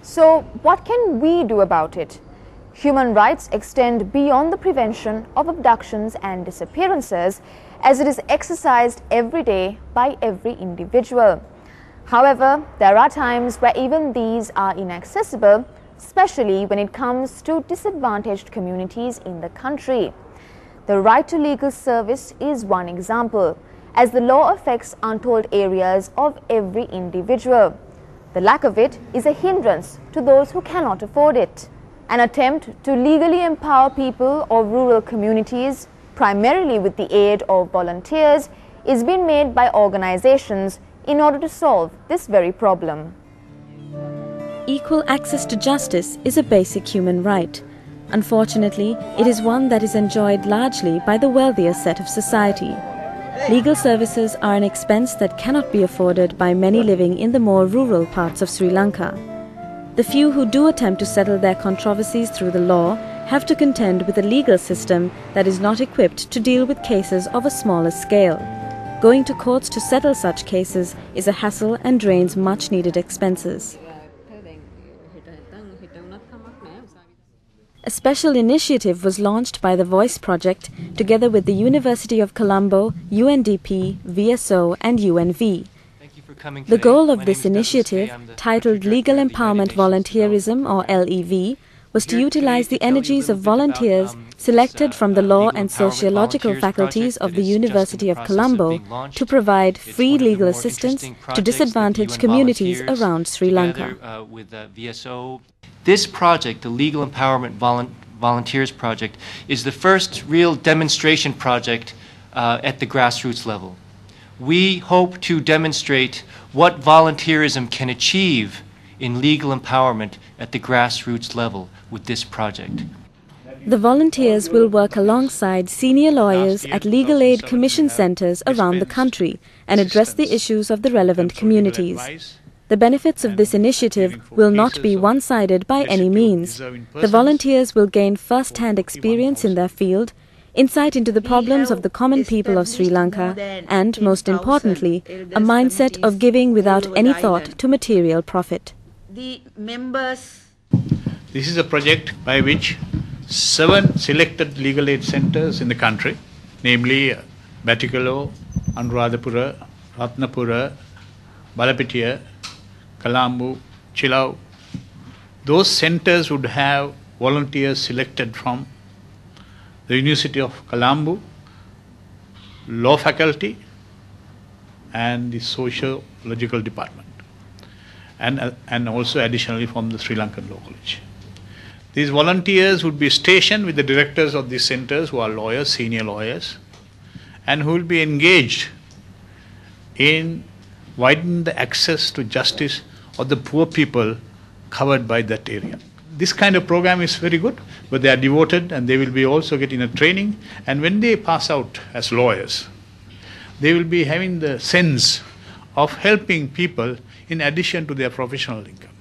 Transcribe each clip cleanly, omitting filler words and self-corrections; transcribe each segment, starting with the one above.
So, what can we do about it? Human rights extend beyond the prevention of abductions and disappearances, as it is exercised every day by every individual. However, there are times where even these are inaccessible, especially when it comes to disadvantaged communities in the country. The right to legal service is one example, as the law affects untold areas of every individual. The lack of it is a hindrance to those who cannot afford it. An attempt to legally empower people or rural communities, primarily with the aid of volunteers, is being made by organizations in order to solve this very problem. Equal access to justice is a basic human right. Unfortunately, it is one that is enjoyed largely by the wealthier set of society. Legal services are an expense that cannot be afforded by many living in the more rural parts of Sri Lanka. The few who do attempt to settle their controversies through the law have to contend with a legal system that is not equipped to deal with cases of a smaller scale. Going to courts to settle such cases is a hassle and drains much-needed expenses. A special initiative was launched by the Voice Project together with the University of Colombo, UNDP, VSO and UNV. The goal of this initiative, titled Legal Empowerment Volunteerism or LEV, was to utilize the energies of volunteers selected from the law and sociological faculties of the University of Colombo to provide free legal assistance to disadvantaged communities around Sri Lanka. This project, the Legal Empowerment Volunteers Project, is the first real demonstration project at the grassroots level. We hope to demonstrate what volunteerism can achieve in legal empowerment at the grassroots level with this project. The volunteers will work alongside senior lawyers at legal aid commission centers around the country and address the issues of the relevant communities. The benefits of this initiative will not be one-sided by any means. The volunteers will gain first-hand experience in their field, insight into the problems of the common people of Sri Lanka, and, most importantly, a mindset of giving without any thought to material profit. This is a project by which 7 selected legal aid centers in the country, namely Battikalo, Anuradhapura, Ratnapura, Balapitiya, Colombo, Chilau. Those centers would have volunteers selected from the University of Colombo, law faculty and the sociological department, and also additionally from the Sri Lankan Law College. These volunteers would be stationed with the directors of these centers, who are lawyers, senior lawyers, and who will be engaged in widening the access to justice of the poor people covered by that area. This kind of program is very good, but they are devoted and they will be also getting a training, and when they pass out as lawyers, they will be having the sense of helping people in addition to their professional income.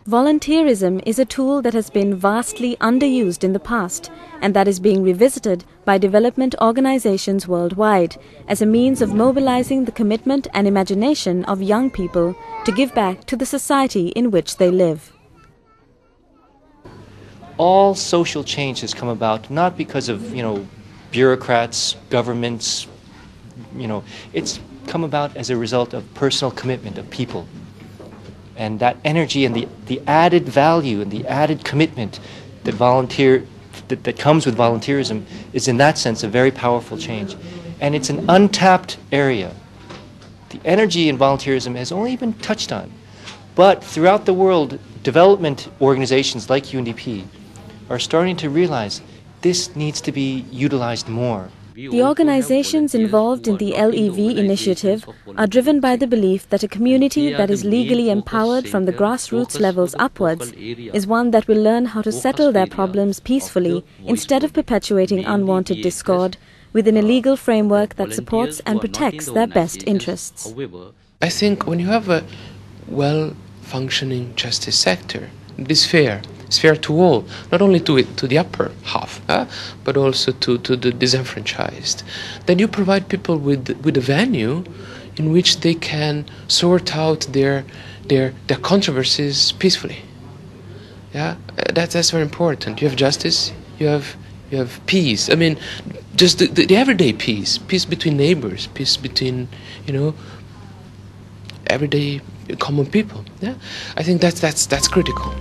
Volunteerism is a tool that has been vastly underused in the past and that is being revisited by development organizations worldwide as a means of mobilizing the commitment and imagination of young people to give back to the society in which they live. All social change has come about not because of, bureaucrats, governments, it's come about as a result of personal commitment of people. And that energy and the added value and the added commitment that that comes with volunteerism is in that sense a very powerful change. And it's an untapped area. The energy in volunteerism has only been touched on. But throughout the world, development organizations like UNDP are starting to realize this needs to be utilized more. The organizations involved in the LEV initiative are driven by the belief that a community that is legally empowered from the grassroots levels upwards is one that will learn how to settle their problems peacefully instead of perpetuating unwanted discord within a legal framework that supports and protects their best interests. I think when you have a well-functioning justice sector, it is fair. It's fair to all, not only to the upper half, but also to the disenfranchised. Then you provide people with a venue, in which they can sort out their controversies peacefully. Yeah, that's very important. You have justice, you have peace. I mean, just the everyday peace between neighbors, peace between, you know, everyday common people. Yeah, I think that's critical.